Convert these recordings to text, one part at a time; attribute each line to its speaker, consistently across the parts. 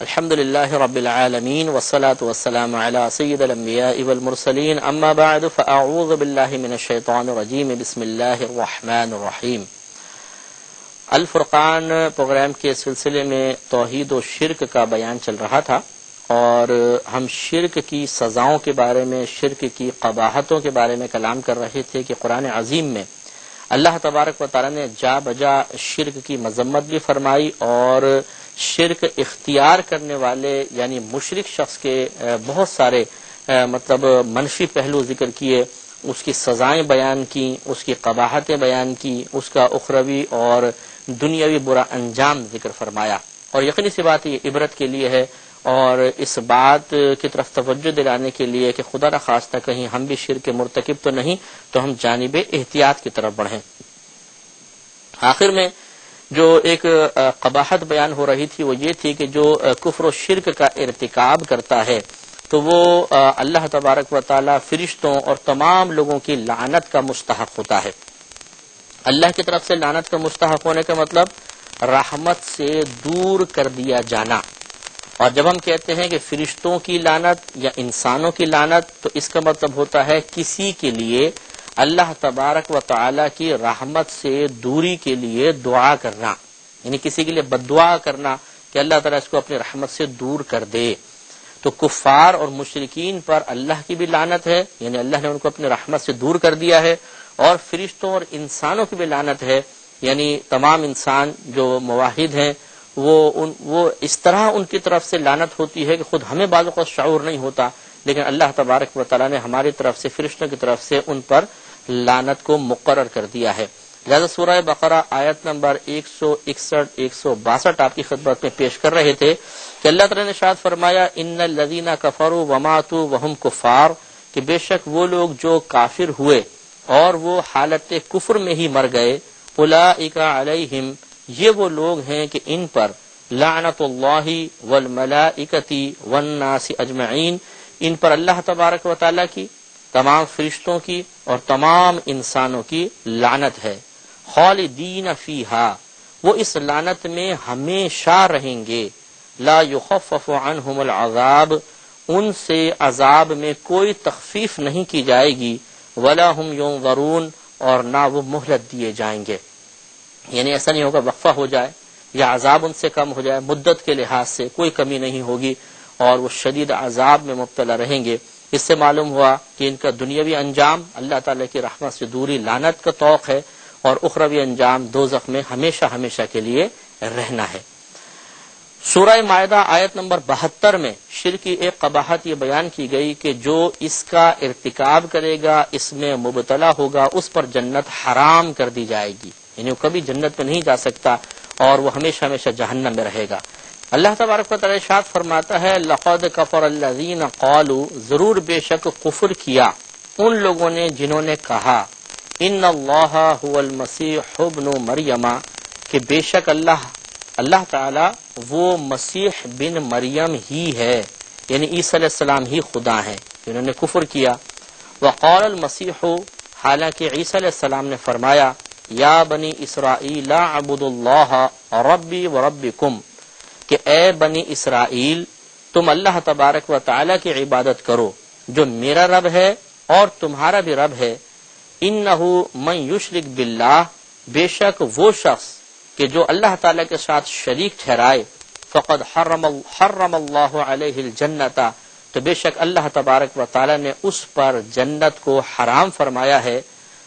Speaker 1: الحمد لله رب العالمين والصلاة والسلام على سيد الأنبياء والمرسلين أما بعد فأعوذ بالله من الشيطان الرجيم بسم الله الرحمن الرحیم۔ الفرقان پروگرام کے سلسلے میں توحید و شرک کا بیان چل رہا تھا اور ہم شرک کی سزاؤں کے بارے میں، شرک کی قباحتوں کے بارے میں کلام کر رہے تھے کہ قرآن عظیم میں اللہ تبارک و تعالی نے جا بجا شرک کی مذمت بھی فرمائی اور شرک اختیار کرنے والے یعنی مشرک شخص کے بہت سارے منفی پہلو ذکر کیے، اس کی سزائیں بیان کی، اس کی قباحتیں بیان کی، اس کا اخروی اور دنیاوی برا انجام ذکر فرمایا۔ اور یقینی سی بات یہ عبرت کے لیے ہے اور اس بات کی طرف توجہ دلانے کے لیے کہ خدا نخواستہ کہیں ہم بھی شرک کے مرتکب تو نہیں، تو ہم جانب احتیاط کی طرف بڑھیں۔ آخر میں جو ایک قباحت بیان ہو رہی تھی وہ یہ تھی کہ جو کفر و شرک کا ارتکاب کرتا ہے تو وہ اللہ تبارک و تعالی فرشتوں اور تمام لوگوں کی لعنت کا مستحق ہوتا ہے۔ اللہ کی طرف سے لعنت کا مستحق ہونے کا مطلب رحمت سے دور کر دیا جانا۔ اور جب ہم کہتے ہیں کہ فرشتوں کی لعنت یا انسانوں کی لعنت تو اس کا مطلب ہوتا ہے کسی کے لیے اللہ تبارک و تعالی کی رحمت سے دوری کے لیے دعا کرنا، یعنی کسی کے لیے بد دعا کرنا کہ اللہ تعالیٰ اس کو اپنی رحمت سے دور کر دے۔ تو کفار اور مشرکین پر اللہ کی بھی لعنت ہے، یعنی اللہ نے ان کو اپنی رحمت سے دور کر دیا ہے، اور فرشتوں اور انسانوں کی بھی لعنت ہے، یعنی تمام انسان جو موحد ہیں وہ اس طرح ان کی طرف سے لعنت ہوتی ہے کہ خود ہمیں بعض اوقات شعور نہیں ہوتا، لیکن اللہ تبارک و تعالیٰ نے ہماری طرف سے فرشتوں کی طرف سے ان پر لعنت کو مقرر کر دیا ہے۔ لہذا سورہ بقرہ آیت نمبر 161 162 آپ کی خدمت میں پیش کر رہے تھے کہ اللہ تعالیٰ نے ارشاد فرمایا ان الذین کفروا وماتوا وهم کفار، کہ بے شک وہ لوگ جو کافر ہوئے اور وہ حالت کفر میں ہی مر گئے، اولئک علیہم، یہ وہ لوگ ہیں کہ ان پر لعنت اللہ والملائکۃ والناس اجمعین، ان پر اللہ تبارک و تعالیٰ کی، تمام فرشتوں کی اور تمام انسانوں کی لعنت ہے۔ خالدین فیہا، وہ اس لعنت میں ہمیشہ رہیں گے۔ لا یخفف عنہم العذاب، ان سے عذاب میں کوئی تخفیف نہیں کی جائے گی۔ ولا ہم ینظرون، اور نہ وہ مہلت دیے جائیں گے، یعنی ایسا نہیں ہوگا وقفہ ہو جائے یا عذاب ان سے کم ہو جائے، مدت کے لحاظ سے کوئی کمی نہیں ہوگی اور وہ شدید عذاب میں مبتلا رہیں گے۔ اس سے معلوم ہوا کہ ان کا دنیاوی انجام اللہ تعالیٰ کی رحمت سے دوری لعنت کا توق ہے، اور اخروی انجام دوزخ میں ہمیشہ ہمیشہ کے لیے رہنا ہے۔ سورہ مائدہ آیت نمبر 72 میں شرک کی ایک قباحت یہ بیان کی گئی کہ جو اس کا ارتکاب کرے گا، اس میں مبتلا ہوگا، اس پر جنت حرام کر دی جائے گی، یعنی وہ کبھی جنت میں نہیں جا سکتا اور وہ ہمیشہ ہمیشہ جہنم میں رہے گا۔ اللہ تبارک و تعالی ارشاد فرماتا ہے لقد کفر الذین قالوا، ضرور بے شک کفر کیا ان لوگوں نے جنہوں نے کہا ان اللہ هو المسیح ابن مریم، کہ بے شک اللہ تعالی وہ مسیح بن مریم ہی ہے، یعنی عیسیٰ علیہ السلام ہی خدا ہیں، انہوں نے کفر کیا۔ وقال المسیح، حالانکہ عیسیٰ علیہ السلام نے فرمایا یا بنی اسرائیل اعبدوا اللہ ربی وربکم، کہ اے بنی اسرائیل تم اللہ تبارک و تعالی کی عبادت کرو جو میرا رب ہے اور تمہارا بھی رب ہے۔ انہ من یشرک باللہ، بے شک وہ شخص کہ جو اللہ تعالی کے ساتھ شریک ٹھہرائے، فقد حرم اللہ علیہ الجنت، تو بے شک اللہ تبارک و تعالی نے اس پر جنت کو حرام فرمایا ہے۔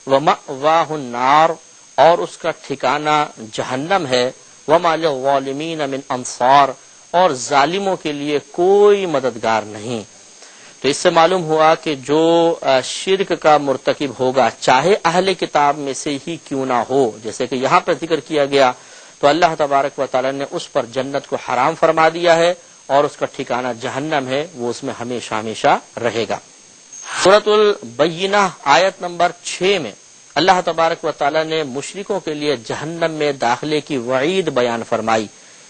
Speaker 1: ومأواہ النار، اور اس کا ٹھکانہ جہنم ہے۔ وما للظالمین من انصار، اور ظالموں کے لیے کوئی مددگار نہیں۔ تو اس سے معلوم ہوا کہ جو شرک کا مرتکب ہوگا، چاہے اہل کتاب میں سے ہی کیوں نہ ہو، جیسے کہ یہاں پر ذکر کیا گیا، تو اللہ تبارک و تعالی نے اس پر جنت کو حرام فرما دیا ہے اور اس کا ٹھکانہ جہنم ہے، وہ اس میں ہمیشہ ہمیشہ رہے گا۔ سورۃ البینہ آیت نمبر 6 میں اللہ تبارک و تعالی نے مشرکوں کے لیے جہنم میں داخلے کی وعید بیان فرمائی،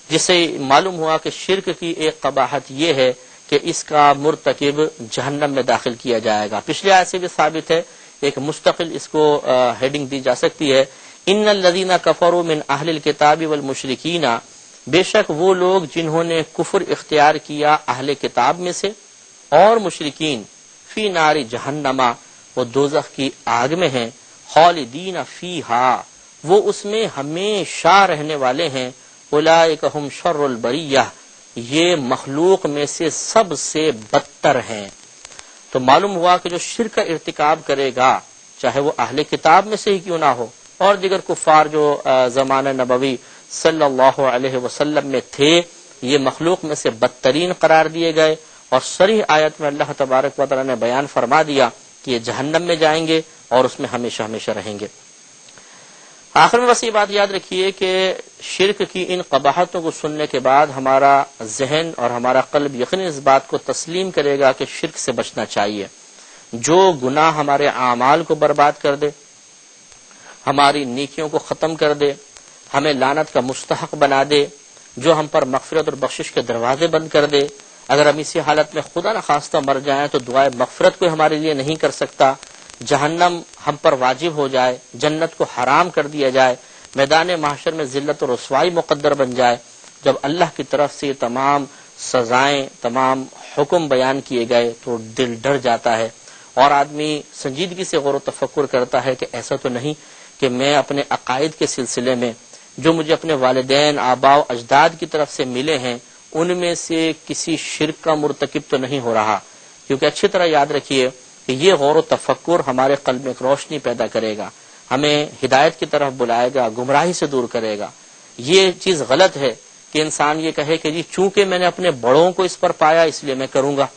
Speaker 1: جس سے معلوم ہوا کہ شرک کی ایک قباحت یہ ہے کہ اس کا مرتکب جہنم میں داخل کیا جائے گا۔ پچھلے آیت سے بھی ثابت ہے، ایک مستقل اس کو ہیڈنگ دی جا سکتی ہے، ان الذین کفروا من اہل الکتاب والمشرکین، بے شک وہ لوگ جنہوں نے کفر اختیار کیا اہل کتاب میں سے اور مشرکین فی نار جہنما وہ دوزخ کی آگ میں ہیں، خالدین فیہا وہ اس میں ہمیشہ رہنے والے ہیں، اولئک ہم شر البریہ یہ مخلوق میں سے سب سے بدتر ہیں۔ تو معلوم ہوا کہ جو شرک کا ارتکاب کرے گا چاہے وہ اہل کتاب میں سے ہی کیوں نہ ہو اور دیگر کفار جو زمانہ نبوی صلی اللہ علیہ وسلم میں تھے، یہ مخلوق میں سے بدترین قرار دیے گئے، اور صریح آیت میں اللہ تبارک و تعالی نے بیان فرما دیا کہ یہ جہنم میں جائیں گے اور اس میں ہمیشہ ہمیشہ رہیں گے۔ آخر میں بس یہ بات یاد رکھیے کہ شرک کی ان قباحتوں کو سننے کے بعد ہمارا ذہن اور ہمارا قلب یقیناً اس بات کو تسلیم کرے گا کہ شرک سے بچنا چاہیے۔ جو گناہ ہمارے اعمال کو برباد کر دے، ہماری نیکیوں کو ختم کر دے، ہمیں لعنت کا مستحق بنا دے، جو ہم پر مغفرت اور بخشش کے دروازے بند کر دے، اگر ہم اسی حالت میں خدا نخواستہ مر جائیں تو دعائے مغفرت کوئی ہمارے لیے نہیں کر سکتا، جہنم ہم پر واجب ہو جائے، جنت کو حرام کر دیا جائے، میدان محشر میں ذلت و رسوائی مقدر بن جائے، جب اللہ کی طرف سے تمام سزائیں، تمام حکم بیان کیے گئے تو دل ڈر جاتا ہے، اور آدمی سنجیدگی سے غور و تفکر کرتا ہے کہ ایسا تو نہیں کہ میں اپنے عقائد کے سلسلے میں جو مجھے اپنے والدین، آباء و اجداد کی طرف سے ملے ہیں ان میں سے کسی شرک کا مرتکب تو نہیں ہو رہا، کیونکہ اچھی طرح یاد رکھیے کہ یہ غور و تفکر ہمارے قلب میں ایک روشنی پیدا کرے گا، ہمیں ہدایت کی طرف بلائے گا، گمراہی سے دور کرے گا۔ یہ چیز غلط ہے کہ انسان یہ کہے کہ جی چونکہ میں نے اپنے بڑوں کو اس پر پایا اس لیے میں کروں گا،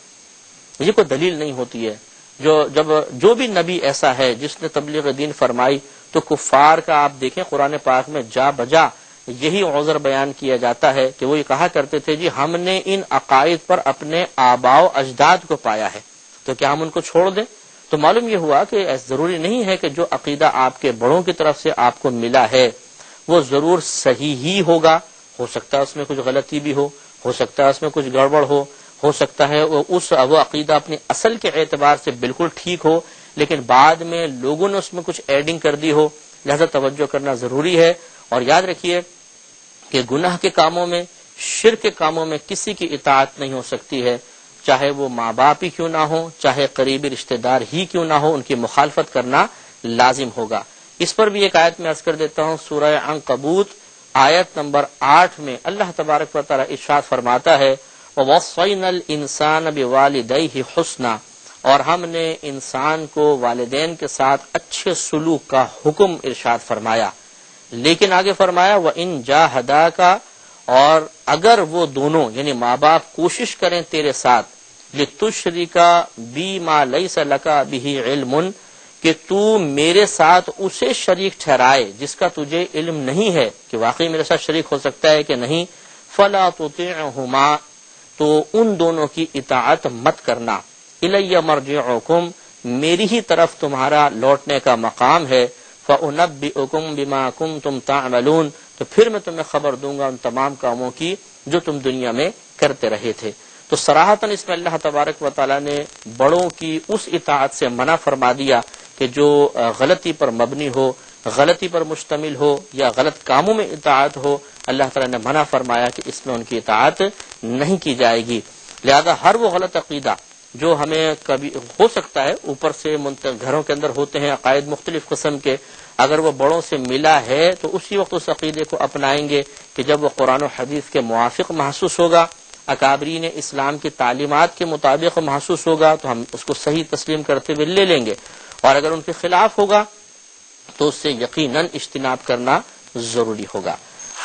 Speaker 1: یہ کوئی دلیل نہیں ہوتی ہے۔ جو بھی نبی ایسا ہے جس نے تبلیغ دین فرمائی تو کفار کا آپ دیکھیں قرآن پاک میں جا بجا یہی عذر بیان کیا جاتا ہے کہ وہ یہ کہا کرتے تھے جی ہم نے ان عقائد پر اپنے آباء و اجداد کو پایا ہے تو کیا ہم ان کو چھوڑ دیں؟ تو معلوم یہ ہوا کہ ضروری نہیں ہے کہ جو عقیدہ آپ کے بڑوں کی طرف سے آپ کو ملا ہے وہ ضرور صحیح ہی ہوگا، ہو سکتا ہے اس میں کچھ غلطی بھی ہو سکتا ہے اس میں کچھ گڑبڑ ہو سکتا ہے وہ عقیدہ اپنی اصل کے اعتبار سے بالکل ٹھیک ہو، لیکن بعد میں لوگوں نے اس میں کچھ ایڈنگ کر دی ہو، لہذا توجہ کرنا ضروری ہے۔ اور یاد رکھیے کہ گناہ کے کاموں میں، شرک کے کاموں میں کسی کی اطاعت نہیں ہو سکتی ہے، چاہے وہ ماں باپ ہی کیوں نہ ہو، چاہے قریبی رشتہ دار ہی کیوں نہ ہو، ان کی مخالفت کرنا لازم ہوگا۔ اس پر بھی ایک آیت میں عرض کر دیتا ہوں، سورہ عنکبوت آیت نمبر 8 میں اللہ تبارک و تعالی ارشاد فرماتا ہے وَوَصَّيْنَا الْإِنسَانَ بِوَالِدَيْهِ حُسْنًا، اور ہم نے انسان کو والدین کے ساتھ اچھے سلوک کا حکم ارشاد فرمایا، لیکن آگے فرمایا وَإِن جَاهَدَاكَ، اور اگر وہ دونوں یعنی ماں باپ کوشش کریں تیرے ساتھ لِتُشْرِكَ بِي مَا لَيْسَ لَكَ بِهِ عِلْمٌ، کہ تو میرے ساتھ اسے شریک ٹھہرائے جس کا تجھے علم نہیں ہے کہ واقعی میرے ساتھ شریک ہو سکتا ہے کہ نہیں، فَلَا تُطِعْهُمَا، تو ان دونوں کی اطاعت مت کرنا، اِلَيَّ مَرْجِعُكُمْ، میری ہی طرف تمہارا لوٹنے کا مقام ہے، فَأُنَبِّئُكُمْ بِمَا كُنْتُمْ تَعْمَلُونَ، تو پھر میں تمہیں خبر دوں گا ان تمام کاموں کی جو تم دنیا میں کرتے رہے تھے۔ تو صراحتاً اس میں اللہ تبارک و تعالی نے بڑوں کی اس اطاعت سے منع فرما دیا کہ جو غلطی پر مبنی ہو، غلطی پر مشتمل ہو یا غلط کاموں میں اطاعت ہو، اللہ تعالی نے منع فرمایا کہ اس میں ان کی اطاعت نہیں کی جائے گی۔ لہذا ہر وہ غلط عقیدہ جو ہمیں کبھی ہو سکتا ہے اوپر سے گھروں کے اندر ہوتے ہیں عقائد مختلف قسم کے، اگر وہ بڑوں سے ملا ہے تو اسی وقت اس عقیدے کو اپنائیں گے کہ جب وہ قرآن و حدیث کے موافق محسوس ہوگا، اکابرین اسلام کی تعلیمات کے مطابق محسوس ہوگا تو ہم اس کو صحیح تسلیم کرتے ہوئے لے لیں گے، اور اگر ان کے خلاف ہوگا تو اس سے یقیناً اجتناب کرنا ضروری ہوگا۔